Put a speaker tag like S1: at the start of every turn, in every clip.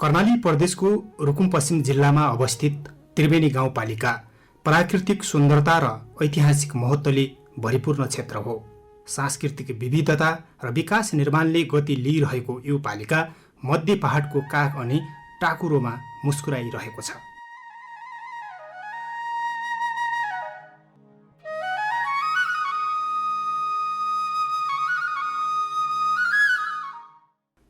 S1: कर्णाली प्रदेशको रुकुम पश्चिम जिल्लामा अवस्थित त्रिवेणी गाउँपालिका प्राकृतिक सुन्दरता र ऐतिहासिक महत्त्वले भरिपूर्ण क्षेत्र हो। सांस्कृतिक विविधता र विकास निर्माणले गति लिइरहेको यो पालिका मध्य पहाडको काख अनि टाकुरोमा मुस्कुराइरहेको छ।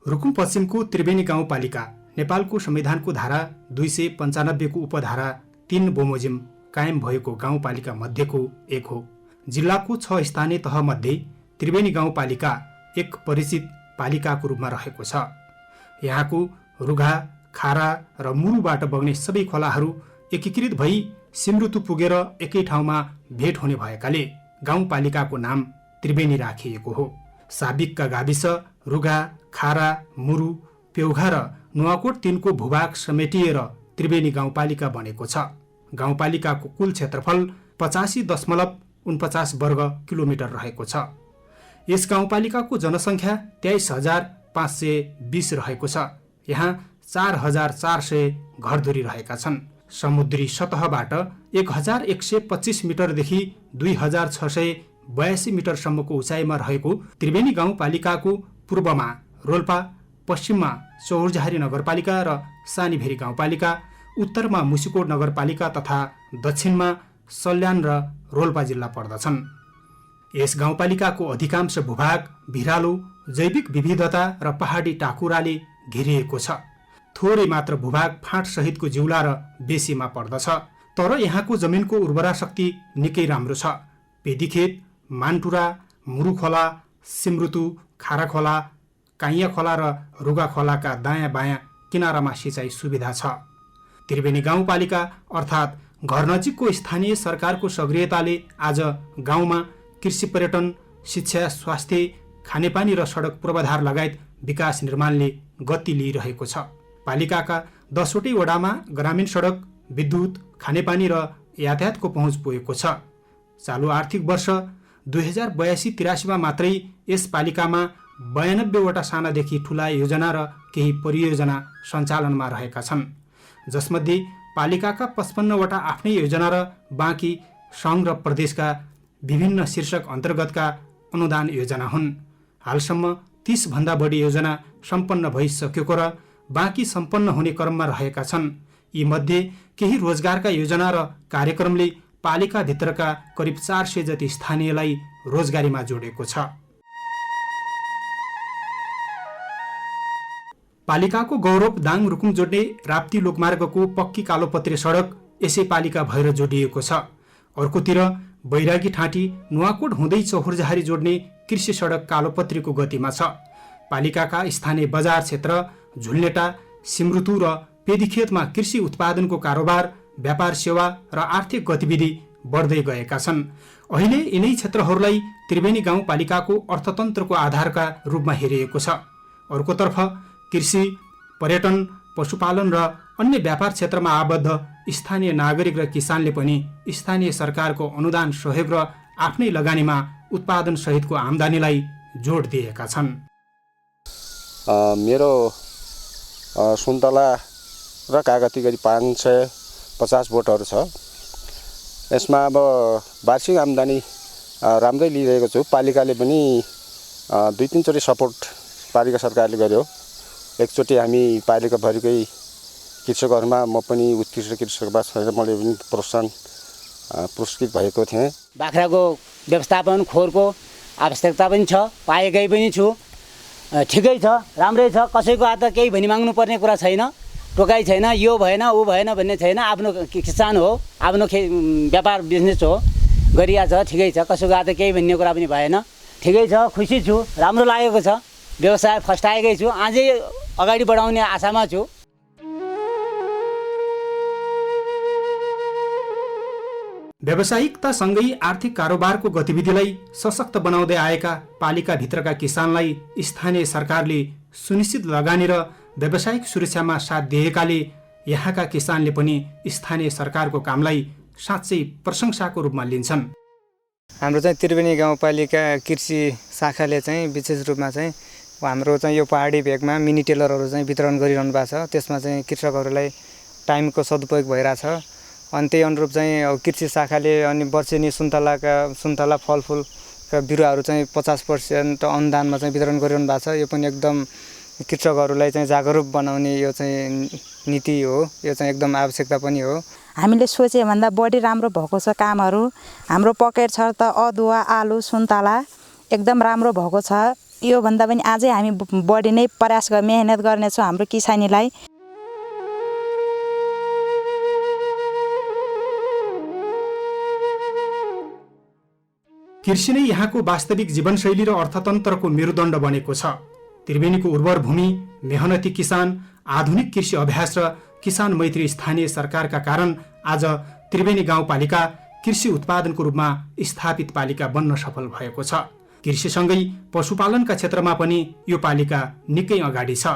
S1: रुकुम पश्चिमको त्रिवेणी गाउँपालिका नेपालको संविधानको धारा 295 को उपधारा 3 बमोजिम कायम भएको गाउँपालिका मध्येको एक हो। जिल्लाको 6 स्थानीय तह मध्ये त्रिवेणी गाउँपालिका एक परिचित पालिकाको रूपमा रहेको छ। यहाँको रुघा, खारा र मुरुबाट बग्ने सबै खोलाहरू एकीकृत भई सिमरुतु पुगेर एकै ठाउँमा भेट हुने भएकाले गाउँपालिकाको नाम त्रिवेणी राखिएको हो। साबिकका गाविस रुघा, खारा, मुरु, पेउघा र नुवाकोट 3 को भूभाग समेटिएर त्रिवेणी गाउँपालिका बनेको छ। गाउँपालिकाको कुल क्षेत्रफल 85.49 वर्ग किलोमिटर रहेको छ। यस गाउँपालिकाको जनसङ्ख्या 23,520 रहेको छ। यहाँ 4,400 घरधुरी रहेका छन्। समुद्री सतहबाट 1,125 मिटरदेखि 2,682 मिटरसम्मको उचाइमा रहेको त्रिवेणी गाउँपालिकाको पूर्वमा रोल्पा, पश्चिममा चौरजहारी नगरपालिका र सानीभेरी गाउँपालिका, उत्तरमा मुसिकोट नगरपालिका तथा दक्षिणमा सल्यान र रोल्पा जिल्ला पर्दछन्। यस गाउँपालिकाको अधिकांश भूभाग भिरालो, जैविक विविधता र पहाडी टाकुराले घेरिएको छ। थोरै मात्र भूभाग फाँट सहितको जिउला र बेसीमा पर्दछ। तर यहाँको जमिनको उर्वरा शक्ति निकै राम्रो छ। पेदीखेत, मानटुरा, मुरुखोला, सिमरुतु, खारा खोला, काइया खोला र रुगा खोलाका दायाँ बायाँ किनारामा सिँचाइ सुविधा छ। त्रिवेणी गाउँपालिका अर्थात् घर नजिकको स्थानीय सरकारको सक्रियताले आज गाउँमा कृषि, पर्यटन, शिक्षा, स्वास्थ्य, खानेपानी र सडक पूर्वाधार लगायत विकास निर्माणले गति लिइरहेको छ। पालिकाका 10 वटै वडामा ग्रामीण सडक, विद्युत, खानेपानी र यातायातको पहुँच पुगेको छ। चालु आर्थिक वर्ष 2082-83 मात्रै यस पालिकामा 92 वटा सानादेखि ठूला योजना र केही परियोजना सञ्चालनमा रहेका छन्, जसमध्ये पालिकाका 55 वटा आफ्नै योजना र बाँकी सङ्घ र प्रदेशका विभिन्न शीर्षक अन्तर्गतका अनुदान योजना हुन्। हालसम्म 30 भन्दा बढी योजना सम्पन्न भइसकेको र बाँकी सम्पन्न हुने क्रममा रहेका छन्। यी मध्ये केही रोजगारका योजना र कार्यक्रमले पालिकाभित्रका करिब 400 जति स्थानीयलाई रोजगारीमा जोडेको छ। पालिकाको गौरव दाङ रुकुम जोड्ने राप्ती लोकमार्गको पक्की कालोपत्रे सडक यसै पालिका भएर जोडिएको छ। अर्कोतिर बैरागी ठाँटी नुवाकोट हुँदै चौरजहारी जोड्ने कृषि सडक कालोपत्रीको गतिमा छ। पालिकाका स्थानीय बजार क्षेत्र, झुलनेटा, सिमरुतु र पेदीखेतमा कृषि उत्पादनको कारोबार, व्यापार, सेवा र आर्थिक गतिविधि बढ्दै गएका छन्। अहिले यिनै क्षेत्रहरूलाई त्रिवेणी गाउँपालिकाको अर्थतन्त्रको आधारका रूपमा हेरिएको छ। अर्कोतर्फ कृषि, पर्यटन, पशुपालन र अन्य व्यापार क्षेत्रमा आबद्ध स्थानीय नागरिक र किसानले पनि स्थानीय सरकारको अनुदान सहयोग र आफ्नै लगानीमा उत्पादन सहितको आम्दानीलाई जोड दिएका छन्।
S2: मेरो सुन्तला र कागती गरी 550 बोटहरू छ। यसमा अब वार्षिक आम्दानी राम्रै लिइरहेको छु। पालिकाले पनि 2-3 चोटि सपोर्ट पालिका सरकारले गर्यो। एकचोटि हामी पालिकाभरिकै कृषकहरूमा म पनि उत्कृष्ट कृषकमा छैन, मैले पनि पुरस्कृत भएको थिएँ।
S3: बाख्राको व्यवस्थापन, खोरको आवश्यकता पनि छ, पाएकै पनि छु। ठिकै छ, राम्रै छ। कसैको हात केही भनी माग्नु पर्ने कुरा छैन, टोकाइ छैन, यो भएन ऊ भएन भन्ने छैन। आफ्नो किसान हो, आफ्नो व्यापार बिजनेस हो, गरिया छ, ठिकै छ। कसैको हात केही भन्ने कुरा पनि भएन, ठिकै छ। खुसी छु, राम्रो लागेको छ। व्यवसाय फस्टाएकै छु, अझै अगाडि बढाउने आशामा छु।
S1: व्यावसायिकतासँगै आर्थिक कारोबारको गतिविधिलाई सशक्त बनाउँदै आएका पालिकाभित्रका किसानलाई स्थानीय सरकारले सुनिश्चित लगानी र व्यावसायिक सुरक्षामा साथ दिएकाले यहाँका किसानले पनि स्थानीय सरकारको कामलाई साँच्चै प्रशंसाको रूपमा लिन्छन्।
S4: हाम्रो चाहिँ त्रिवेणी गाउँपालिका कृषि शाखाले चाहिँ विशेष रूपमा चाहिँ हाम्रो चाहिँ यो पहाडी भेगमा मिनी टेलरहरू चाहिँ वितरण गरिरहनु भएको छ। त्यसमा चाहिँ कृषकहरूलाई टाइमको सदुपयोग भइरहेछ। अनि त्यही अनुरूप चाहिँ अब कृषि शाखाले अनि वर्षेनी सुन्तला फलफुलका बिरुवाहरू चाहिँ 50% अनुदानमा चाहिँ वितरण गरिरहनु भएको छ। यो पनि एकदम कृषकहरूलाई चाहिँ जागरुक बनाउने यो चाहिँ नीति हो। यो चाहिँ एकदम आवश्यकता पनि हो।
S5: हामीले सोचे भन्दा बढी राम्रो भएको छ कामहरू। हाम्रो पकेट छ त अदुवा, आलु, सुन्तला एकदम राम्रो भएको छ। यो भन्दा पनि अझै हामी बढी नै प्रयास मेहनत गर्नेछौँ हाम्रो किसानीलाई।
S1: कृषि नै यहाँको वास्तविक जीवनशैली र अर्थतन्त्रको मेरुदण्ड बनेको छ। त्रिवेणीको उर्वर भूमि, मेहनती किसान, आधुनिक कृषि अभ्यास र किसान मैत्री स्थानीय सरकारका कारण आज त्रिवेणी गाउँपालिका कृषि उत्पादनको रूपमा स्थापित पालिका बन्न सफल भएको छ। कृषिसँगै पशुपालनका क्षेत्रमा पनि यो पालिका निकै अगाडि छ।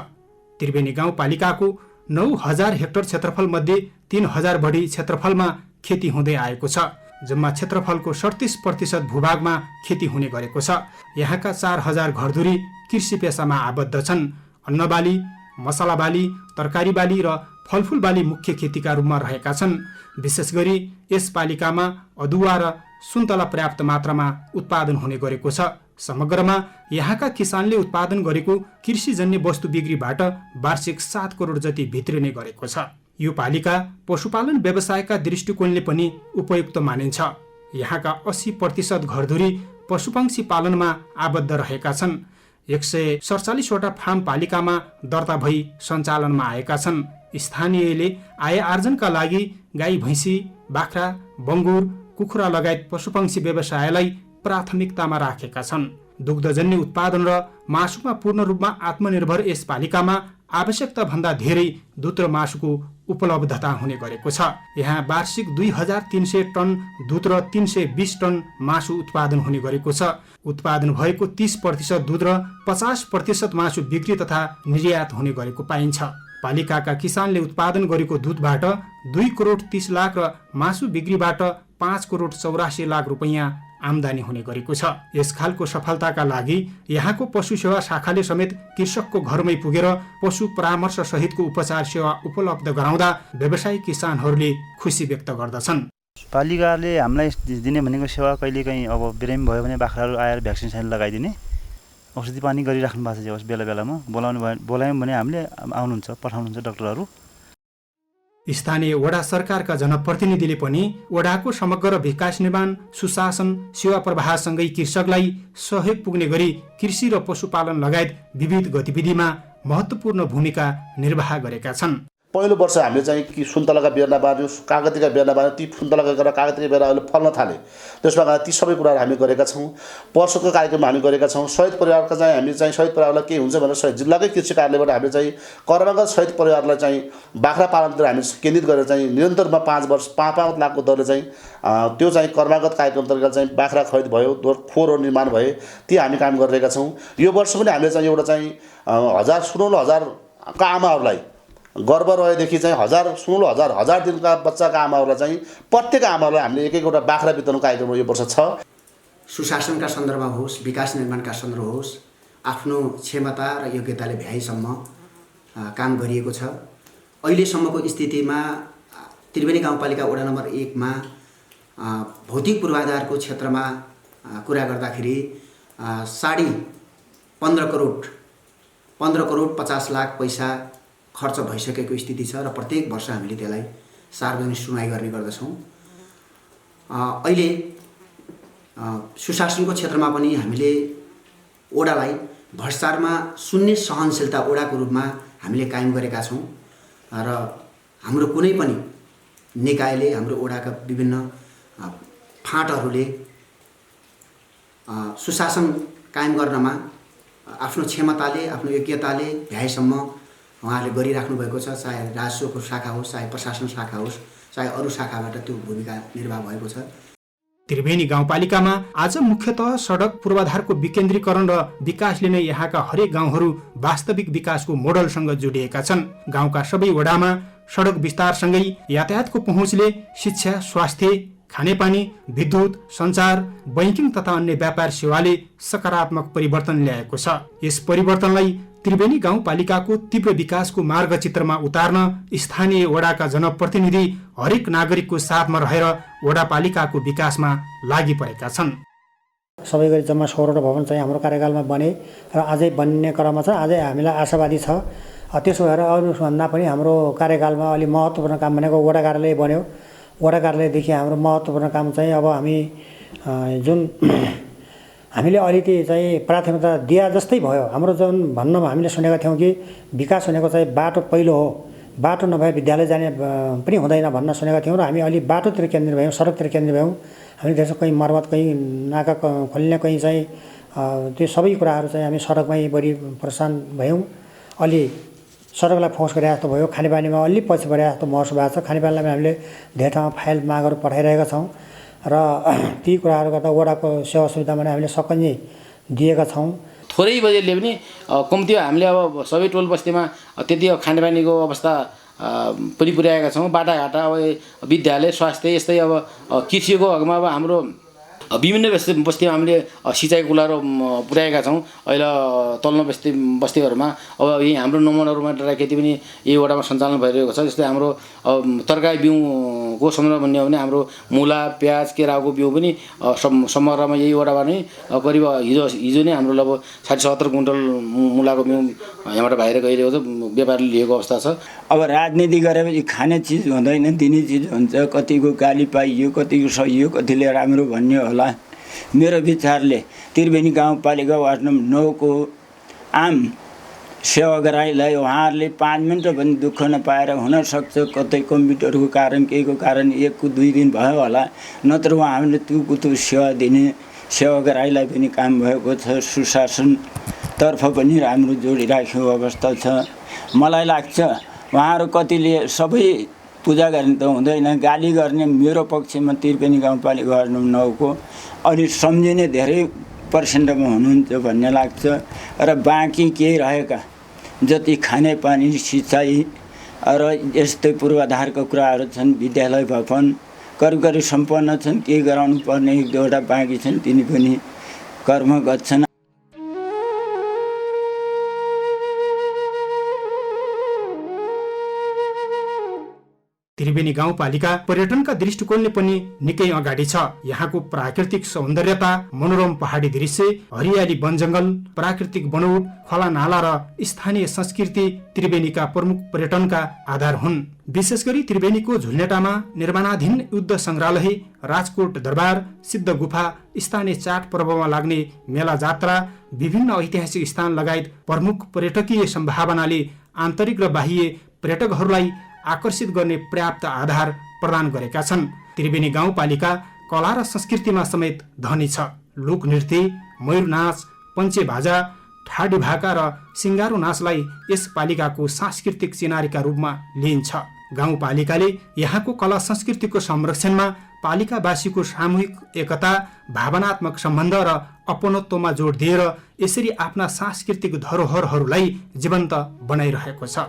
S1: त्रिवेणी गाउँपालिकाको 9000 हेक्टर क्षेत्रफल मध्ये 3000 बढी क्षेत्रफलमा खेती हुँदै आएको छ। जम्मा क्षेत्रफलको 37% भूभागमा खेती हुने गरेको छ। यहाँका 4000 घरधुरी कृषि पेसामा आबद्ध छन्। अन्नबाली, मसला बाली, तरकारी बाली र फलफुल बाली मुख्य खेतीका रूपमा रहेका छन्। विशेष गरी यस पालिकामा अदुवा र सुन्तला पर्याप्त मात्रामा उत्पादन हुने गरेको छ। समग्रमा यहाँका किसानले उत्पादन गरेको कृषिजन्य वस्तु बिक्रीबाट वार्षिक 7 करोड जति भित्रिने गरेको छ। यो पालिका पशुपालन व्यवसायका दृष्टिकोणले पनि उपयुक्त मानिन्छ। यहाँका 80% घरधुरी पशुपक्षी पालनमा आबद्ध रहेका छन्। 147 वटा फार्म पालिकामा दर्ता भई सञ्चालनमा आएका छन्। स्थानीयले आय आर्जनका लागि गाई, भैँसी, बाख्रा, बङ्गुर, कुखुरा लगायत पशुपक्षी व्यवसायलाई प्राथमिकतामा राखेका छन्। दुग्धजन्य उत्पादन र मासुमा पूर्ण रूपमा आत्मनिर्भर यस पालिकामा आवश्यकता भन्दा धेरै दुध र मासुको उपलब्धता हुने गरेको छ। यहाँ वार्षिक 2300 टन दुध र 320 टन मासु उत्पादन हुने गरेको छ। उत्पादन भएको 30% दुध र 50% मासु बिक्री तथा निर्यात हुने गरेको पाइन्छ। पालिकाका किसानले उत्पादन गरेको दुधबाट 2 करोड 30 लाख र मासु बिक्रीबाट 5 करोड 84 लाख रुपैयाँ आमदानी हुने गरेको छ। यस खालको सफलताका लागि यहाँको पशु सेवा शाखाले समेत कृषकको घरमै पुगेर पशु परामर्श सहितको उपचार सेवा उपलब्ध गराउँदा व्यवसायी किसानहरूले खुसी व्यक्त गर्दछन्।
S6: पालिकाले हामीलाई दिने भनेको सेवा कहिलेकाहीँ अब बिरामी भयो भने बाख्राहरू आएर भ्याक्सिन लगाइदिने, औषधि पानी गरिराख्नु भएको छ। बेला बेलामा बोलायौँ भने हामीले आउनुहुन्छ, पठाउनुहुन्छ डाक्टरहरू।
S1: स्थानीय वडा सरकारका जनप्रतिनिधिले पनि वडाको समग्र विकास निर्माण, सुशासन, सेवा प्रवाहसँगै कृषकलाई सहयोग पुग्ने गरी कृषि र पशुपालन लगायत विविध गतिविधिमा महत्त्वपूर्ण भूमिका निर्वाह गरेका छन्।
S7: पहिलो वर्ष हामीले चाहिँ कि सुन्तलाका बिरुवा बाँड्यौँ, कागतीका बिरुवा बाँड्यौँ। ती सुन्तलाका गरेर कागतीका बिरुवाहरूले फल्न थाले। त्यसमा ती सबै कुराहरू हामी गरेका छौँ। पशुको कार्यक्रम हामी गरेका छौँ। शहीद परिवारका चाहिँ हामीले चाहिँ शहीद परिवारलाई के हुन्छ भनेर जिल्लाकै कृषि कार्यालयबाट हामीले चाहिँ कर्मगत शहीद परिवारलाई चाहिँ बाख्रा पालनतिर हामी केन्द्रित गरेर चाहिँ निरन्तर रूपमा 5 वर्ष 5 लाखको दरले चाहिँ त्यो चाहिँ कर्मगत कार्यक्रम तरिकाले चाहिँ बाख्रा खरिद भयो, खोरहरू निर्माण भए, ती हामी काम गरिरहेका छौँ। यो वर्ष पनि हामीले चाहिँ एउटा चाहिँ 16,000 का आमाहरूलाई गर्भ रहेदेखि चाहिँ 16,000 दिनका बच्चाका आमाहरूलाई चाहिँ प्रत्येक आमालाई हामीले एक-एकवटा बाख्रा वितरण कार्यक्रम यो वर्ष छ।
S8: सुशासनका सन्दर्भमा होस्, विकास निर्माणका सन्दर्भ होस्, आफ्नो क्षमता र योग्यताले भ्याइसम्म काम गरिएको छ। अहिलेसम्मको स्थितिमा त्रिवेणी गाउँपालिका वडा नम्बर 1 मा भौतिक पूर्वाधारको क्षेत्रमा कुरा गर्दाखेरि 15.5 करोड 50 लाख पैसा खर्च भइसकेको स्थिति छ र प्रत्येक वर्ष हामीले त्यसलाई सार्वजनिक सुनवाई गर्ने गर्दछौँ। अहिले सुशासनको क्षेत्रमा पनि हामीले ओडालाई भ्रष्टाचारमा शून्य सहनशीलता ओडाको रूपमा हामीले कायम गरेका छौँ र हाम्रो कुनै पनि निकायले, हाम्रो ओडाका विभिन्न फाँटहरूले सुशासन कायम गर्नमा आफ्नो क्षमताले, आफ्नो योग्यताले भ्याएसम्म उहाँहरूले गरिराख्नु भएको छ। चाहे राजस्वको शाखा होस्, चाहे प्रशासन शाखा होस्, चाहे अरू शाखाबाट त्यो भूमिका निर्वाह भएको छ।
S1: त्रिवेणी गाउँपालिकामा आज मुख्यतः सडक पूर्वाधारको विकेन्द्रीकरण र विकासले नै यहाँका हरेक गाउँहरू वास्तविक विकासको मोडलसँग जोडिएका छन्। गाउँका सबै वडामा सडक विस्तारसँगै यातायातको पहुँचले शिक्षा, स्वास्थ्य, खानेपानी, विद्युत, सञ्चार, बैंकिङ तथा अन्य व्यापार सेवाले सकारात्मक परिवर्तन ल्याएको छ। यस परिवर्तनलाई त्रिवेणी गाउँपालिकाको तीव्र विकासको मार्गचित्रमा उतार्न स्थानीय वडाका जनप्रतिनिधि हरेक नागरिकको साथमा रहेर वडापालिकाको विकासमा लागि परेका छन्।
S9: सबै गरी जम्मा 16वटा भवन चाहिँ हाम्रो कार्यकालमा बने र अझै बन्ने क्रममा छ। अझै हामीलाई आशावादी छ। त्यसो भएर अरूभन्दा पनि हाम्रो कार्यकालमा अलि महत्त्वपूर्ण काम भनेको वडा कार्यालय बन्यो। वडा कार्यालयदेखि हाम्रो महत्त्वपूर्ण काम चाहिँ अब हामी जुन हामीले अलिकति चाहिँ प्राथमिकता दिए जस्तै भयो। हाम्रो जुन भन्नमा हामीले सुनेका थियौँ कि विकास भनेको चाहिँ बाटो पहिलो हो, बाटो नभए विद्यालय जाने पनि हुँदैन भन्न सुनेका थियौँ र हामी अलि बाटोतिर केन्द्रित भयौँ, सडकतिर केन्द्रित भयौँ। हामी त्यसो कहीँ मर्मत, कहीँ नाका खोल्ने, कहीँ चाहिँ त्यो सबै कुराहरू चाहिँ हामी सडकमै बढी प्रोत्साहन भयौँ। अलि सडकलाई फोकस गरे जस्तो भयो। खानेपानीमा अलि पछि परे जस्तो महसुस भएको छ। खानेपानीलाई हामीले धेरै ठाउँमा फाइल मागहरू पठाइरहेका छौँ र ती कुराहरू गर्दा वडाको सेवा सुविधा पनि हामीले सकिने दिएका छौँ।
S10: थोरै बजेटले पनि कम्ती हामीले अब सबै टोल बस्तीमा त्यति खानेपानीको अवस्था पनि पुर्याएका छौँ। बाटाघाटा, अब विद्यालय, स्वास्थ्य, यस्तै अब कृषिको हकमा अब हाम्रो विभिन्न बस्तीमा हामीले सिँचाइ कुलाहरू पुर्याएका छौँ। अहिले तल्लो बस्तीहरूमा अब यही हाम्रो नमुनाहरूमा डाँडा खेती पनि यही वडामा सञ्चालन भइरहेको छ। जस्तै हाम्रो तरकारी बिउको सन्दर्भमा भन्ने हो भने हाम्रो मुला, प्याज, केराको बिउ पनि समग्रमा यही वडामा नै करिब हिजो नै हाम्रो लगभग 60-70 कुइन्टल मुलाको बिउ यहाँबाट बाहिर गइरहेको छ, व्यापारले लिएको अवस्था छ।
S11: अब राजनीति गरेपछि खाने चिज हुँदैन, दिने चिज हुन्छ। कतिको गाली पाइयो, कतिको सहियो, कतिले राम्रो भन्ने होला। मेरो विचारले त्रिवेणी गाउँपालिका वार्ड नम्बर 9 को आम सेवक राईलाई उहाँहरूले 5 मिनट पनि दुःख नपाएर, हुनसक्छ कतै कम्प्युटरको कारण केहीको कारण 1-2 दिन भयो होला, नत्र उहाँहरूले तुकुतु सेवा दिने सेवक राईलाई पनि काम भएको छ। सुशासनतर्फ पनि राम्रो जोडिराखेको अवस्था छ। मलाई लाग्छ उहाँहरू कतिले सबै पूजा गर्ने त हुँदैन, गाली गर्ने मेरो पक्षमा त्रिवेणी गाउँपालिका वार्ड नम्बर 9 को अलि सम्झिने धेरै पर्सेन्टमा हुनुहुन्छ भन्ने लाग्छ। र बाँकी केही रहेका जति खानेपानी, सिँचाइ र यस्तै पूर्वाधारका कुराहरू छन्, विद्यालय भवन करिब सम्पन्न छन्। केही गराउनु पर्ने 1-2वटा बाँकी छन्, तिनी पनि कर्मगत छन्।
S1: त्रिवेणी गाउँपालिका पर्यटनका दृष्टिकोणले पनि निकै अगाडि छ। यहाँको प्राकृतिक सौन्दर्यता, मनोरम पहाडी दृश्य, हरियाली वनजङ्गल, प्राकृतिक बनोट, खोला नाला र स्थानीय संस्कृति त्रिवेणीका प्रमुख पर्यटनका आधार हुन्। विशेष गरी त्रिवेणीको झुलनेटामा निर्माणाधीन युद्ध सङ्ग्रहालय, राजकोट दरबार, सिद्ध गुफा, स्थानीय चाड पर्वमा लाग्ने मेला जात्रा, विभिन्न ऐतिहासिक स्थान लगायत प्रमुख पर्यटकीय सम्भावनाले आन्तरिक र बाह्य पर्यटकहरूलाई आकर्षित गर्ने पर्याप्त आधार प्रदान गरेका छन्। त्रिवेणी गाउँपालिका कला र संस्कृतिमा समेत धनी छ। लोकनृत्य, मयूर नाच, पञ्चे भाजा, ठाडी भाका र सिङ्गारो नाचलाई यस पालिकाको सांस्कृतिक चिनारीका रूपमा लिइन्छ। गाउँपालिकाले यहाँको कला संस्कृतिको संरक्षणमा पालिकावासीको सामूहिक एकता, भावनात्मक सम्बन्ध र अपनत्वमा जोड दिएर यसरी आफ्ना सांस्कृतिक धरोहरहरूलाई जीवन्त बनाइरहेको छ।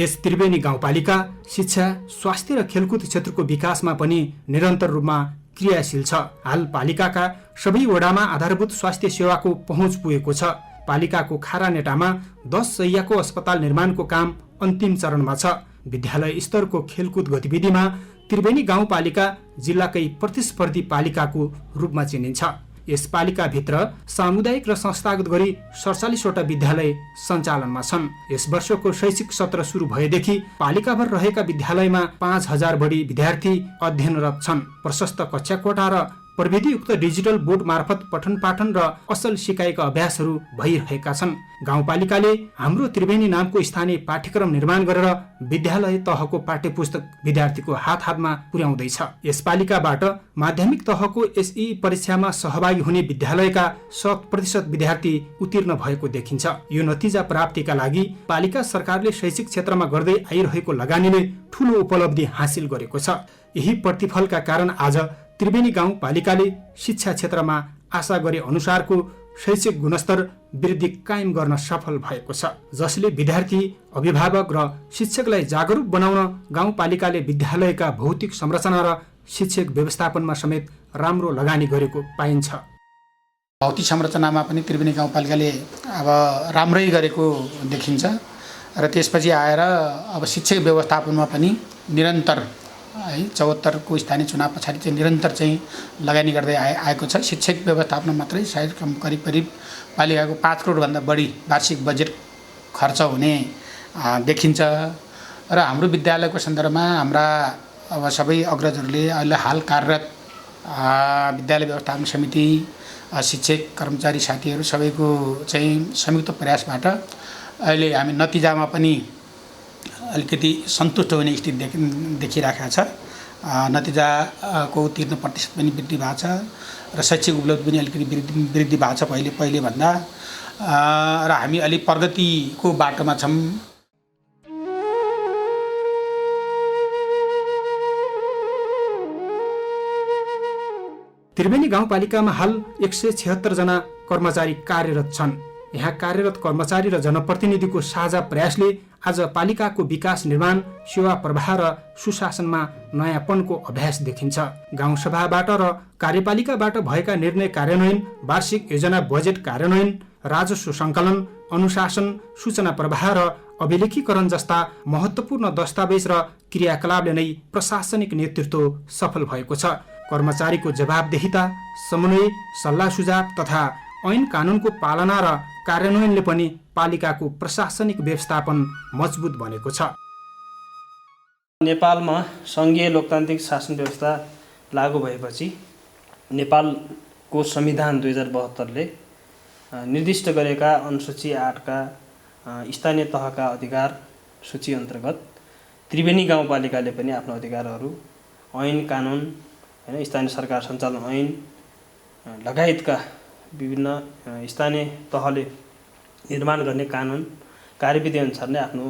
S1: यस त्रिवेणी गाउँपालिका शिक्षा, स्वास्थ्य र खेलकुद क्षेत्रको विकासमा पनि निरन्तर रूपमा क्रियाशील छ। हाल पालिकाका सबै वडामा आधारभूत स्वास्थ्य सेवाको पहुँच पुगेको छ। पालिकाको खारानेटामा 10 शैय्याको अस्पताल निर्माणको काम अन्तिम चरणमा छ। विद्यालय स्तरको खेलकुद गतिविधिमा त्रिवेणी गाउँपालिका जिल्लाकै प्रतिस्पर्धी पालिकाको रूपमा चिनिन्छ। यस पालिकाभित्र सामुदायिक र संस्थागत गरी 47वटा विद्यालय सञ्चालनमा छन्। यस वर्षको शैक्षिक सत्र सुरु भएदेखि पालिकाभर रहेका विद्यालयमा 5000 बढी विद्यार्थी अध्ययनरत छन्। प्रशस्त कक्षा कोठा र प्रविधियुक्त डिजिटल बोर्ड मार्फत पठन पाठन र असल सिकाइका अभ्यासहरू भइरहेका छन्। गाउँपालिकाले हाम्रो त्रिवेणी नामको स्थानीय पाठ्यक्रम निर्माण गरेर विद्यालय तहको पाठ्यपुस्तक विद्यार्थीको हातमा पुर्याउँदैछ। यस पालिकाबाट माध्यमिक तहको एसई परीक्षामा सहभागी हुने विद्यालयका 100% विद्यार्थी उत्तीर्ण भएको देखिन्छ। यो नतिजा प्राप्तिका लागि पालिका सरकारले शैक्षिक क्षेत्रमा गर्दै आइरहेको लगानीले ठूलो उपलब्धि हासिल गरेको छ। यही प्रतिफलका कारण आज त्रिवेणी गाउँपालिकाले शिक्षा क्षेत्रमा आशा गरे अनुसारको शैक्षिक गुणस्तर वृद्धि कायम गर्न सफल भएको छ, जसले विद्यार्थी, अभिभावक र शिक्षकलाई जागरुक बनाउन गाउँपालिकाले विद्यालयका भौतिक संरचना र शिक्षक व्यवस्थापनमा समेत राम्रो लगानी गरेको पाइन्छ।
S12: भौतिक संरचनामा पनि त्रिवेणी गाउँपालिकाले अब राम्रै गरेको देखिन्छ र त्यसपछि आएर अब शिक्षक व्यवस्थापनमा पनि निरन्तर 74 को स्थानीय चुनाव पछाडि चाहिँ निरन्तर चाहिँ लगानी गर्दै आएको छ। शिक्षक व्यवस्थापन मात्रै सायद करिब पालिकाको 5 करोडभन्दा बढी वार्षिक बजेट खर्च हुने देखिन्छ र हाम्रो विद्यालयको सन्दर्भमा हाम्रा अब सबै अग्रजहरूले अहिले हाल कार्यरत विद्यालय व्यवस्थापन समिति, शिक्षक कर्मचारी साथीहरू सबैको चाहिँ संयुक्त प्रयासबाट अहिले हामी नतिजामा पनि अलिकति सन्तुष्ट हुने स्थिति देखिरहेको छ। नतिजाको उत्तीर्ण प्रतिशत पनि वृद्धि भएको छ र शैक्षिक उपलब्धि पनि अलिकति वृद्धि भएको छ पहिले भन्दा र हामी अलि प्रगतिको बाटोमा छौँ।
S1: त्रिवेणी गाउँपालिकामा हाल 176 जना कर्मचारी कार्यरत छन्। यहाँ कार्यरत कर्मचारी र जनप्रतिनिधिको साझा प्रयासले आज पालिकाको विकास निर्माण, सेवा प्रवाह र सुशासनमा नयाँपनको अभ्यास देखिन्छ। गाउँसभाबाट र कार्यपालिकाबाट भएका निर्णय कार्यान्वयन, वार्षिक योजना बजेट कार्यान्वयन, राजस्व सङ्कलन, अनुशासन, सूचना प्रवाह र अभिलेखीकरण जस्ता महत्त्वपूर्ण दस्तावेज र क्रियाकलापले नै प्रशासनिक नेतृत्व सफल भएको छ। कर्मचारीको जवाबदेहिता, समन्वय, सल्लाह सुझाव तथा ऐन कानुनको पालना र कार्यान्वयनले पनि पालिकाको प्रशासनिक व्यवस्थापन मजबुत बनेको छ।
S13: नेपालमा सङ्घीय लोकतान्त्रिक शासन व्यवस्था लागू भएपछि नेपालको संविधान 2072ले निर्दिष्ट गरेका अनुसूची 8 का स्थानीय तहका अधिकार सूची अन्तर्गत त्रिवेणी गाउँपालिकाले पनि आफ्नो अधिकारहरू ऐन कानुन हैन स्थानीय सरकार सञ्चालन ऐन लगायतका विभिन्न स्थानीय तहले निर्माण गर्ने कानुन कार्यविधि अनुसार नै आफ्नो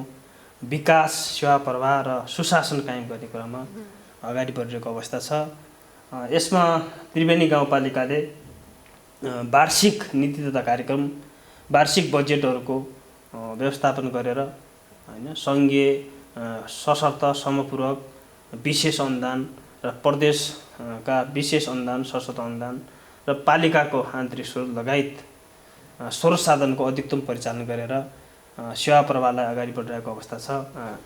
S13: विकास, सेवा प्रवाह र सुशासन कायम गर्ने क्रममा अगाडि बढिरहेको अवस्था छ। यसमा त्रिवेणी गाउँपालिकाले वार्षिक नीति तथा कार्यक्रम, वार्षिक बजेटहरूको व्यवस्थापन गरेर हैन सङ्घीय सशर्त समपूरक विशेष अनुदान र प्रदेशका विशेष अनुदान, सशर्त अनुदान र पालिकाको आन्तरिक स्रोत लगायत स्रोत साधनको अधिकतम परिचालन गरेर सेवा प्रवाहलाई अगाडि बढिरहेको अवस्था छ।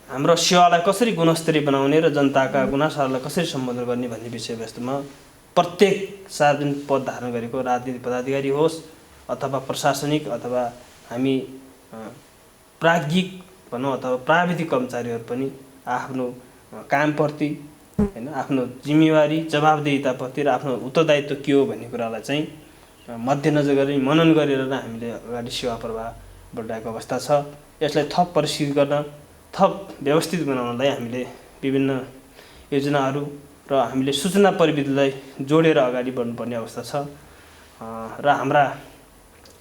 S13: हाम्रो सेवालाई कसरी गुणस्तरीय बनाउने र जनताका गुनासाहरूलाई कसरी सम्बोधन गर्ने भन्ने विषयवस्तुमा प्रत्येक सार्वजनिक पद धारण गरेको राजनीतिक पदाधिकारी होस् अथवा प्रशासनिक अथवा हामी प्राज्ञिक भनौँ अथवा प्राविधिक कर्मचारीहरू पनि आफ्नो कामप्रति हैन आफ्नो जिम्मेवारी, जवाबदेहिताप्रति र आफ्नो उत्तरदायित्व के हो भन्ने कुरालाई चाहिँ मध्यनजर गरी मनन गरेर नै हामीले अगाडि सेवा प्रवाह बढाएको अवस्था छ। यसलाई थप परिष्कृत गर्न, थप व्यवस्थित बनाउनलाई हामीले विभिन्न योजनाहरू र हामीले सूचना प्रविधिलाई जोडेर अगाडि बढ्नुपर्ने अवस्था छ र हाम्रा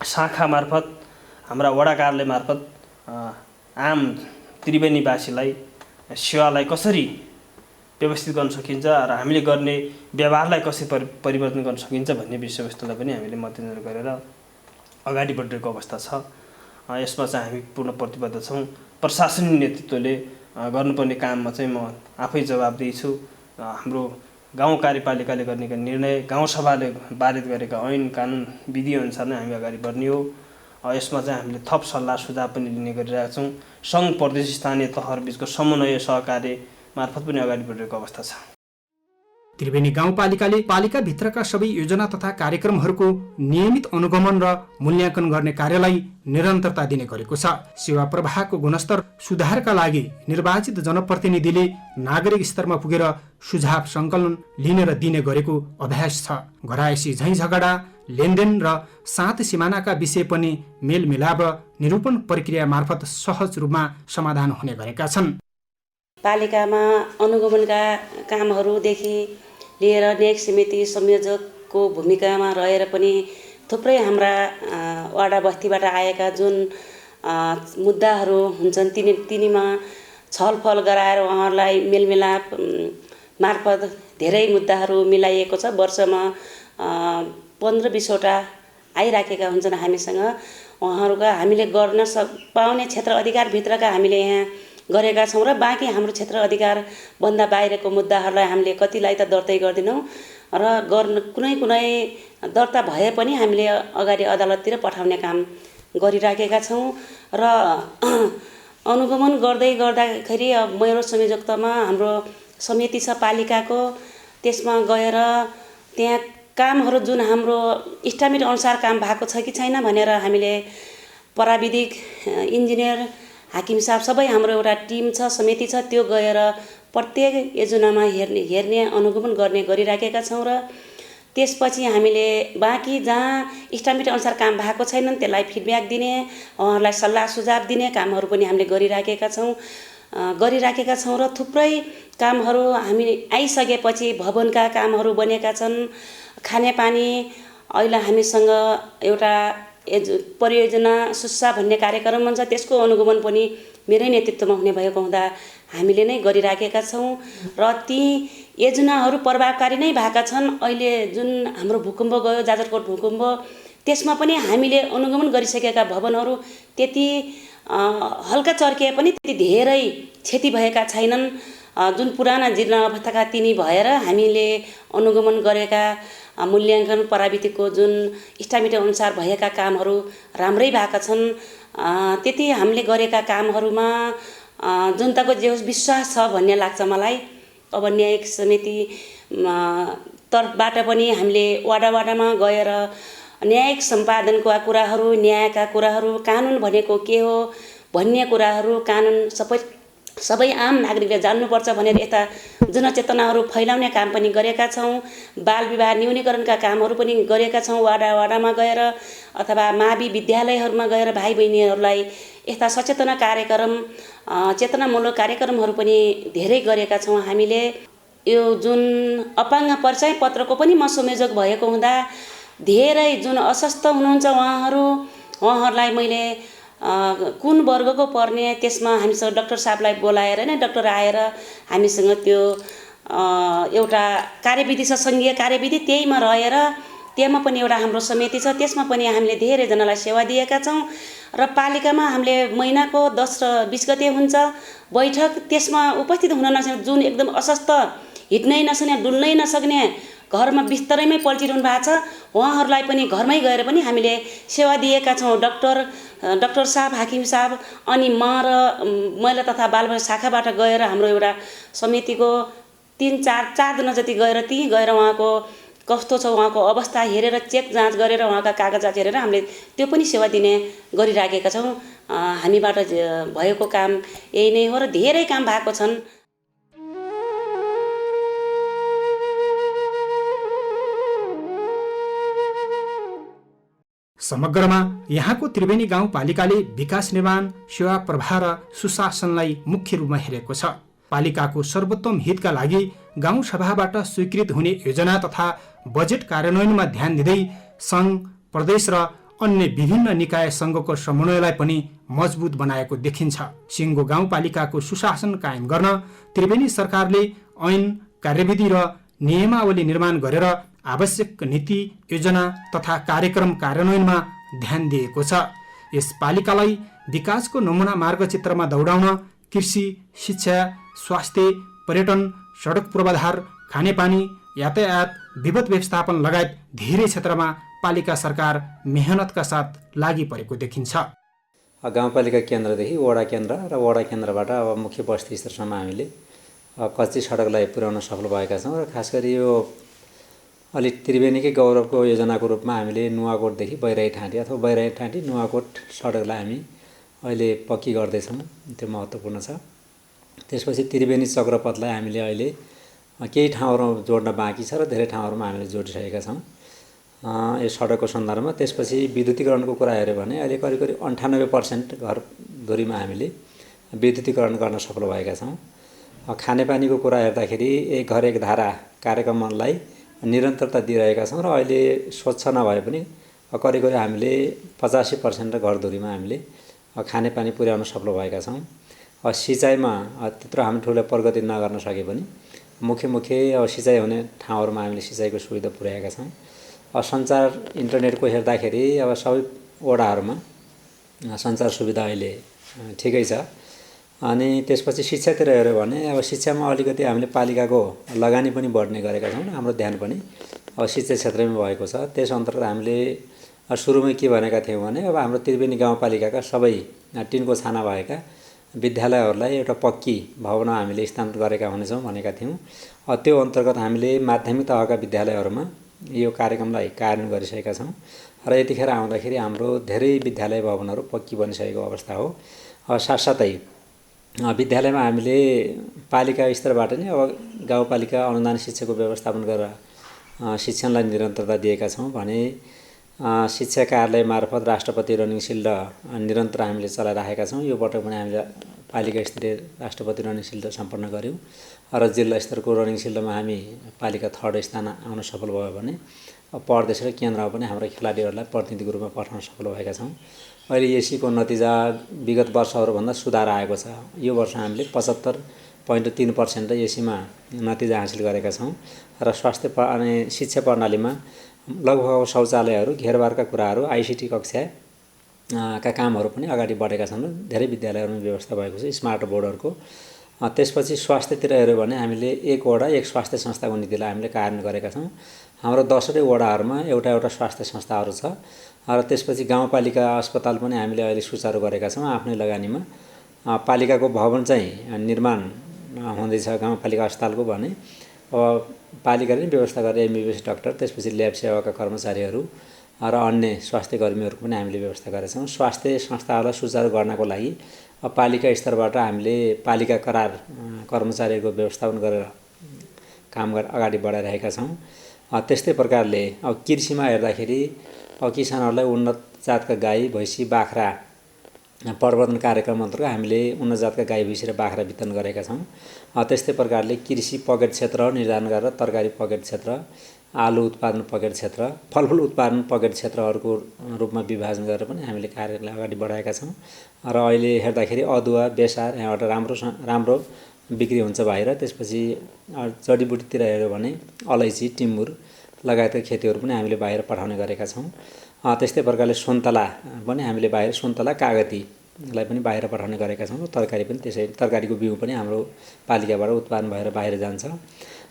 S13: शाखा मार्फत, हाम्रा वडा कार्यालय मार्फत आम त्रिवेणीवासीलाई सेवालाई कसरी व्यवस्थित गर्न सकिन्छ र हामीले गर्ने व्यवहारलाई कसरी परिवर्तन गर्न सकिन्छ भन्ने विषयवस्तुलाई पनि हामीले मध्यनजर गरेर अगाडि बढिरहेको अवस्था छ। यसमा चाहिँ हामी पूर्ण प्रतिबद्ध छौँ प्रशासनिक नेतृत्वले गर्नुपर्ने काममा चाहिँ म आफै जवाबदेही छु। हाम्रो गाउँ कार्यपालिकाले गर्ने निर्णय, गाउँसभाले पारित गरेका ऐन कानुन विधिअनुसार नै हामी अगाडि बढ्ने हो। यसमा चाहिँ हामीले थप सल्लाह सुझाव पनि लिने गरिरहेका छौँ। सङ्घ प्रदेश स्थानीय तहहरूबिचको समन्वय सहकार्य मार्फत पनि अगाडि बढेको अवस्था छ।
S1: त्रिवेणी गाउँपालिकाले पालिकाभित्रका सबै योजना तथा कार्यक्रमहरूको नियमित अनुगमन र मूल्याङ्कन गर्ने कार्यलाई निरन्तरता दिने गरेको छ। सेवा प्रवाहको गुणस्तर सुधारका लागि निर्वाचित जनप्रतिनिधिले नागरिक स्तरमा पुगेर सुझाव सङ्कलन लिने र दिने गरेको अभ्यास छ। घरायसी झैँ झगडा, लेनदेन र सात सिमानाका विषय पनि मेलमिलाप र निरूपण प्रक्रिया मार्फत सहज रूपमा समाधान हुने गरेका छन्।
S14: पालिकामा अनुगमनका कामहरूदेखि लिएर न्यायिक समिति संयोजकको भूमिकामा रहेर पनि थुप्रै हाम्रा वडा बस्तीबाट आएका जुन मुद्दाहरू हुन्छन् तिनीमा छलफल गराएर उहाँहरूलाई मेलमिलाप मार्फत धेरै मुद्दाहरू मिलाइएको छ। वर्षमा 15-20वटा आइराखेका हुन्छन् हामीसँग। उहाँहरूका हामीले गर्न पाउने क्षेत्र अधिकारभित्रका हामीले यहाँ गरेका छौँ र बाँकी हाम्रो क्षेत्र अधिकारभन्दा बाहिरको मुद्दाहरूलाई हामीले कतिलाई त दर्तै गर्दैनौँ र कुनै दर्ता भए पनि हामीले अगाडि अदालततिर पठाउने काम गरिराखेका छौँ। र अनुगमन गर्दाखेरि मेरो संयोजकतामा हाम्रो समिति छ पालिकाको, त्यसमा गएर त्यहाँ कामहरू जुन हाम्रो इस्टामिट अनुसार काम भएको छ कि छैन भनेर हामीले प्राविधिक, इन्जिनियर, हाकिम साहब सबै हाम्रो एउटा टिम छ, समिति छ, त्यो गएर प्रत्येक योजनामा हेर्ने अनुगमन गर्ने गरिराखेका छौँ। र त्यसपछि हामीले बाँकी जहाँ इस्टामिट अनुसार काम भएको छैनन् त्यसलाई फिडब्याक दिने, उहाँहरूलाई सल्लाह सुझाव दिने कामहरू पनि हामीले गरिराखेका छौँ। र थुप्रै कामहरू हामी आइसकेपछि भवनका कामहरू बनेका छन्। खानेपानी अहिले हामीसँग एउटा परियोजना सुस्सा भन्ने कार्यक्रम हुन्छ, त्यसको अनुगमन पनि मेरै नेतृत्वमा हुने भएको हुँदा हामीले नै गरिराखेका छौँ। र ती योजनाहरू प्रभावकारी नै भएका छन्। अहिले जुन हाम्रो भूकम्प गयो, जाजरकोट भूकम्प, त्यसमा पनि हामीले अनुगमन गरिसकेका भवनहरू त्यति हल्का चर्किए पनि त्यति धेरै क्षति भएका छैनन्। जुन पुराना जीर्ण अवस्थाका तिनी भएर हामीले अनुगमन गरेका मूल्याङ्कन प्राविधिकको जुन इस्टामिट अनुसार भएका कामहरू राम्रै भएका छन्। त्यति हामीले गरेका कामहरूमा जनताको जे विश्वास छ भन्ने लाग्छ मलाई। अब न्यायिक समिति तर्फबाट पनि हामीले वाडामा गएर न्यायिक सम्पादनको कुराहरू, न्यायका कुराहरू, कानुन भनेको के हो भन्ने कुराहरू, कानुन सबै आम नागरिकले जान्नुपर्छ भनेर यता जनचेतनाहरू फैलाउने काम पनि गरेका छौँ। बाल विवाह न्यूनीकरणका कामहरू पनि गरेका छौँ। वाडामा गएर अथवा मावि विद्यालयहरूमा गएर भाइ बहिनीहरूलाई यस्ता सचेतना कार्यक्रम, चेतनामूलक कार्यक्रमहरू पनि धेरै गरेका छौँ हामीले। यो जुन अपाङ्ग परिचय पत्रको पनि म संयोजक भएको हुँदा धेरै जुन अस्वस्थ हुनुहुन्छ उहाँहरूलाई मैले कुन वर्गको पर्ने, त्यसमा हामीसँग डाक्टर साहबलाई बोलाएर नै डाक्टर आएर हामीसँग त्यो एउटा कार्यविधि छ, सङ्घीय कार्यविधि, त्यहीमा रहेर त्यहाँ पनि एउटा हाम्रो समिति छ, त्यसमा पनि हामीले धेरैजनालाई सेवा दिएका छौँ। र पालिकामा हामीले महिनाको 10 र 20 गते हुन्छ बैठक, त्यसमा उपस्थित हुन नसक्ने, जुन एकदम अस्वस्थ, हिँड्नै नसक्ने, डुल्नै नसक्ने, घरमा बिस्तरैमै पल्टिरहनु भएको छ, उहाँहरूलाई पनि घरमै गएर पनि हामीले सेवा दिएका छौँ। डाक्टर साहब, हाकिम साहब अनि मैले तथा बालबाल शाखाबाट गएर हाम्रो एउटा समितिको 3-4 दिन जति गएर त्यहीँ गएर उहाँको कस्तो छ, उहाँको अवस्था हेरेर चेक जाँच गरेर उहाँका कागजात हेरेर हामीले त्यो पनि सेवा दिने गरिराखेका छौँ। हामीबाट भएको काम यही नै हो र धेरै काम भएको छन्।
S1: समग्रमा यहाँको त्रिवेणी गाउँपालिकाले विकास निर्माण, सेवा प्रवाह र सुशासनलाई मुख्य रूपमा हेरेको छ। पालिकाको सर्वोत्तम हितका लागि गाउँ सभाबाट स्वीकृत हुने योजना तथा बजेट कार्यान्वयनमा ध्यान दिँदै सङ्घ, प्रदेश र अन्य विभिन्न निकाय सङ्घको समन्वयलाई पनि मजबुत बनाएको देखिन्छ। सिङ्गो गाउँपालिकाको सुशासन कायम गर्न त्रिवेणी सरकारले ऐन, कार्यविधि र नियमावली निर्माण गरेर आवश्यक नीति, योजना तथा कार्यक्रम कार्यान्वयनमा ध्यान दिएको छ। यस पालिकालाई विकासको नमुना मार्गचित्रमा दौडाउन कृषि, शिक्षा, स्वास्थ्य, पर्यटन, सडक पूर्वाधार, खानेपानी, यातायात, विपद व्यवस्थापन लगायत धेरै क्षेत्रमा पालिका सरकार मेहनतका साथ लागि परेको देखिन्छ।
S15: गाउँपालिका केन्द्रदेखि वडा केन्द्र र वडा केन्द्रबाट अब मुख्य बस्ती स्तरसम्म हामीले कच्ची सडकलाई पुर्याउन सफल भएका छौँ र खास गरी यो अलि त्रिवेणीकै गौरवको योजनाको रूपमा हामीले नुवाकोटदेखि बैराही ठाँटी अथवा बैराही ठाँटी नुवाकोट सडकलाई हामी अहिले पक्की गर्दैछौँ, त्यो महत्त्वपूर्ण छ। त्यसपछि त्रिवेणी चक्रपथलाई हामीले अहिले केही ठाउँहरूमा जोड्न बाँकी छ र धेरै ठाउँहरूमा हामीले जोडिसकेका छौँ यो सडकको सन्दर्भमा। त्यसपछि विद्युतीकरणको कुरा हेऱ्यो भने अहिले करिब करिब 98% घर धुरीमा हामीले विद्युतीकरण गर्न सफल भएका छौँ। खानेपानीको कुरा हेर्दाखेरि एक घर एक धारा कार्यक्रमलाई निरन्तरता दिइरहेका छौँ र अहिले स्वच्छ नभए पनि करिब करिब हामीले 85% घरधुरीमा हामीले खानेपानी पुर्याउन सफल भएका छौँ। सिँचाइमा त्यत्रो हामी ठुलो प्रगति नगर्न सके पनि मुख्य अब सिँचाइ हुने ठाउँहरूमा हामीले सिँचाइको सुविधा पुर्याएका छौँ। सञ्चार इन्टरनेटको हेर्दाखेरि अब सबै वडाहरूमा सञ्चार सुविधा अहिले ठिकै छ। अनि त्यसपछि शिक्षातिर हेऱ्यो भने अब शिक्षामा अलिकति हामीले पालिकाको लगानी पनि बढ्ने गरेका छौँ। हाम्रो ध्यान पनि अब शिक्षा क्षेत्रमै भएको छ। त्यस अन्तर्गत हामीले सुरुमै के भनेका थियौँ भने अब हाम्रो त्रिवेणी गाउँपालिकाका सबै टिनको छाना भएका विद्यालयहरूलाई एउटा पक्की भवन हामीले स्थानान्तरण गरेका हुनेछौँ भनेका थियौँ। त्यो अन्तर्गत हामीले माध्यमिक तहका विद्यालयहरूमा यो कार्यक्रमलाई कार्यान्वयन गरिसकेका छौँ र यतिखेर आउँदाखेरि हाम्रो धेरै विद्यालय भवनहरू पक्की बनिसकेको अवस्था हो। साथसाथै विद्यालयमा हामीले पालिका स्तरबाट नै अब गाउँपालिका अनुदान शिक्षाको व्यवस्थापन गरेर शिक्षणलाई निरन्तरता दिएका छौँ भने शिक्षा कार्यालय मार्फत राष्ट्रपति रनिङ सिल्ड निरन्तर हामीले चलाइराखेका छौँ। यो पटक पनि हामीले पालिका स्तरीय राष्ट्रपति रनिङ सिल्ड सम्पन्न गऱ्यौँ र जिल्ला स्तरको रनिङ सिल्डमा हामी पालिका 3rd स्थान आउन सफल भयो भने प्रदेश र केन्द्रमा पनि हाम्रो खेलाडीहरूलाई प्रतिनिधिको रूपमा पठाउन सफल भएका छौँ। अहिले एसीको नतिजा विगत वर्षहरूभन्दा सुधार आएको छ। यो वर्ष हामीले 75.3% एसीमा नतिजा हासिल गरेका छौँ र स्वास्थ्य अनि शिक्षा प्रणालीमा लगभग शौचालयहरू, घेरबारका कुराहरू, आइसिटी कक्षा का कामहरू पनि अगाडि बढेका छन्। धेरै विद्यालयहरूमा व्यवस्था भएको छ स्मार्ट बोर्डहरूको। त्यसपछि स्वास्थ्यतिर हेऱ्यो भने हामीले एक वडा एक स्वास्थ्य संस्थाको नीतिलाई हामीले कार्यान्वयन गरेका छौँ। हाम्रो 10वटै वडाहरूमा एउटा स्वास्थ्य संस्थाहरू छ र त्यसपछि गाउँपालिका अस्पताल पनि हामीले अहिले सुचारू गरेका छौँ आफ्नै लगानीमा। पालिकाको भवन चाहिँ निर्माण हुँदैछ गाउँपालिका अस्पतालको भने पालिकाले नै व्यवस्था गरेर एमबिबिएस डाक्टर, त्यसपछि ल्याब सेवाका कर्मचारीहरू र अन्य स्वास्थ्य कर्मीहरूको पनि हामीले व्यवस्था गरेका छौँ। स्वास्थ्य संस्थाहरूलाई सुचारू गर्नको लागि पालिका स्तरबाट हामीले पालिका करार कर्मचारीहरूको व्यवस्थापन गरेर काम अगाडि बढाइरहेका छौँ। त्यस्तै प्रकारले अब कृषिमा हेर्दाखेरि किसानहरूलाई उन्नत जातका गाई, भैँसी, बाख्रा प्रवर्धन कार्यक्रम अन्तर्गत हामीले उन्नत जातका गाई, भैँसी र बाख्रा वितरण गरेका छौँ। त्यस्तै प्रकारले कृषि पकेट क्षेत्र निर्धारण गरेर तरकारी पकेट क्षेत्र, आलु उत्पादन पकेट क्षेत्र, फलफुल उत्पादन पकेट क्षेत्रहरूको रूपमा विभाजन गरेर पनि हामीले कार्यलाई अगाडि बढाएका छौँ र अहिले हेर्दाखेरि अदुवा, बेसार यहाँबाट राम्रो बिक्री हुन्छ बाहिर। त्यसपछि जडीबुटीतिर हेऱ्यो भने अलैँची, टिमुर लगायतका खेतीहरू पनि हामीले बाहिर पठाउने गरेका छौँ। त्यस्तै प्रकारले सुन्तला पनि हामीले बाहिर, सुन्तला, कागतीलाई पनि बाहिर पठाउने गरेका छौँ। तरकारी पनि त्यसै, तरकारीको बिउ पनि हाम्रो पालिकाबाट उत्पादन भएर बाहिर जान्छ।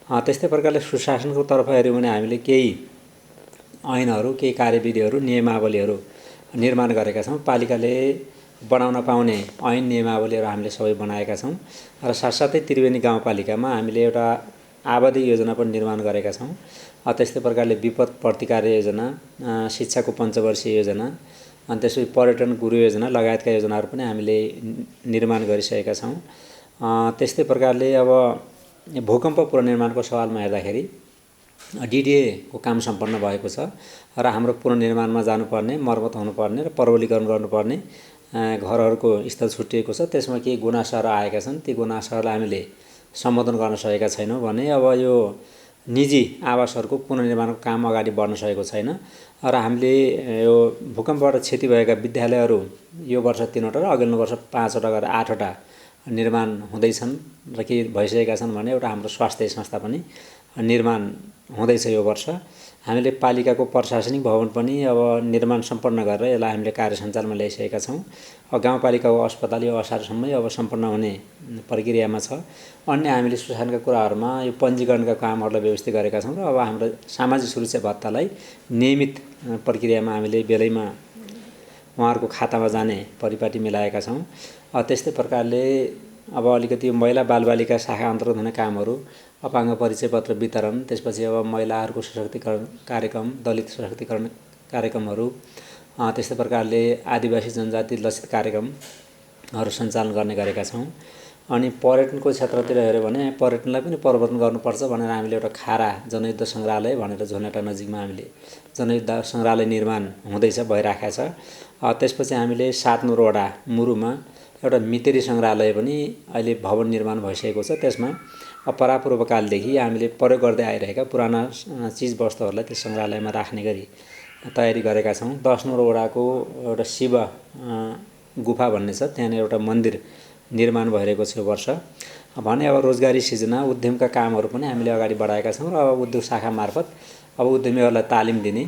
S15: त्यस्तै प्रकारले सुशासनको तर्फ हेऱ्यौँ भने हामीले केही ऐनहरू, केही कार्यविधिहरू, नियमावलीहरू निर्माण गरेका छौँ। पालिकाले बनाउन पाउने ऐन नियमावलीहरू हामीले सबै बनाएका छौँ र साथसाथै त्रिवेणी गाउँपालिकामा हामीले एउटा आबादी योजना पनि निर्माण गरेका छौँ। त्यस्तै प्रकारले विपद प्रतिकार योजना, शिक्षाको पञ्चवर्षीय योजना, अनि त्यसपछि पर्यटन गुरु योजना लगायतका योजनाहरू पनि हामीले निर्माण गरिसकेका छौँ। त्यस्तै प्रकारले अब भूकम्प पुनर्निर्माणको सवालमा हेर्दाखेरि डिडिएको काम सम्पन्न भएको छ र हाम्रो पुनर्निर्माणमा जानुपर्ने, मर्मत हुनुपर्ने र प्रबलीकरण गर्नुपर्ने घरहरूको स्तर छुट्टिएको छ। त्यसमा केही गुनासाहरू आएका छन्। ती गुनासाहरूलाई हामीले सम्बोधन गर्न सकेका छैनौँ भने अब यो निजी आवासहरूको पुनर्निर्माणको काम अगाडि बढ्न सकेको छैन र हामीले यो भूकम्पबाट क्षति भएका विद्यालयहरू यो वर्ष 3वटा र अघिल्लो वर्ष 5वटा गरेर 8वटा निर्माण हुँदैछन् र केही भइसकेका छन् भने एउटा हाम्रो स्वास्थ्य संस्था पनि निर्माण हुँदैछ यो वर्ष। हामीले पालिकाको प्रशासनिक भवन पनि अब निर्माण सम्पन्न गरेर यसलाई हामीले कार्य सञ्चालनमा ल्याइसकेका छौँ। गाउँपालिकाको अस्पताल यो असारसम्मै अब सम्पन्न हुने प्रक्रियामा छ। अन्य हामीले सुशासनका कुराहरूमा यो पञ्जीकरणका कामहरूलाई व्यवस्थित गरेका छौँ र अब हाम्रो सामाजिक सुरक्षा भत्तालाई नियमित प्रक्रियामा हामीले बेलैमा उहाँहरूको खातामा जाने परिपाटी मिलाएका छौँ। त्यस्तै प्रकारले अब अलिकति महिला बालबालिका शाखा अन्तर्गत हुने कामहरू, अपाङ्ग परिचय पत्र वितरण, त्यसपछि अब महिलाहरूको सशक्तिकरण कार्यक्रम, दलित सशक्तिकरण कार्यक्रमहरू, त्यस्तै प्रकारले आदिवासी जनजाति लक्षित कार्यक्रमहरू सञ्चालन गर्ने गरेका छौँ। अनि पर्यटनको क्षेत्रतिर हेऱ्यो भने पर्यटनलाई पनि प्रवर्धन गर्नुपर्छ भनेर हामीले एउटा खारा जनयुद्ध सङ्ग्रहालय भनेर झोनाटा नजिकमा हामीले जनयुद्ध सङ्ग्रहालय निर्माण हुँदैछ, भइराखेको छ। त्यसपछि हामीले 7 नम्बर वडा मुरुमा एउटा मितेरी सङ्ग्रहालय पनि अहिले भवन निर्माण भइसकेको छ। त्यसमा परापूर्वकालदेखि हामीले प्रयोग गर्दै आइरहेका पुराना चिजवस्तुहरूलाई त्यो सङ्ग्रहालयमा राख्ने गरी तयारी गरेका छौँ। 10 नम्बर वडाको एउटा शिव गुफा भन्ने छ, त्यहाँनिर एउटा मन्दिर निर्माण भइरहेको छ यो वर्ष भने। अब रोजगारी सृजना उद्यमका कामहरू पनि हामीले अगाडि बढाएका छौँ र अब उद्योग शाखा मार्फत अब उद्यमीहरूलाई तालिम दिने,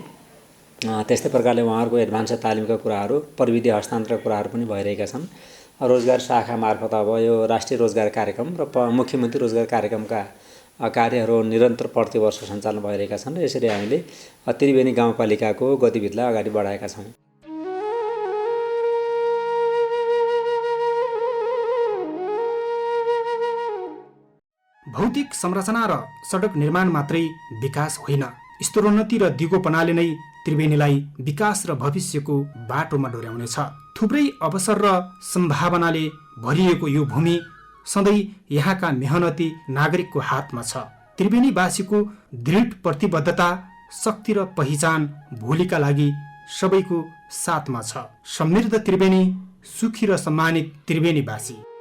S15: त्यस्तै प्रकारले उहाँहरूको एडभान्स तालिमका कुराहरू, प्रविधि हस्तान्तरका कुराहरू पनि भइरहेका छन्। रोजगार शाखा मार्फत अब यो राष्ट्रिय रोजगार कार्यक्रम र मुख्यमन्त्री रोजगार कार्यक्रमका कार्यहरू निरन्तर प्रतिवर्ष सञ्चालन भइरहेका छन् र यसरी हामीले त्रिवेणी गाउँपालिकाको गतिविधिलाई अगाडि बढाएका छौँ।
S1: भौतिक संरचना र सडक निर्माण मात्रै विकास होइन, स्तरोन्नति र दिगोपनाले नै त्रिवेणीलाई विकास र भविष्यको बाटोमा डोर्याउनेछ। थुप्रै अवसर र सम्भावनाले भरिएको यो भूमि सधैँ यहाँका मेहनती नागरिकको हातमा छ। त्रिवेणीवासीको दृढ प्रतिबद्धता, शक्ति र पहिचान भोलिका लागि सबैको साथमा छ। समृद्ध त्रिवेणी, सुखी र सम्मानित त्रिवेणीवासी।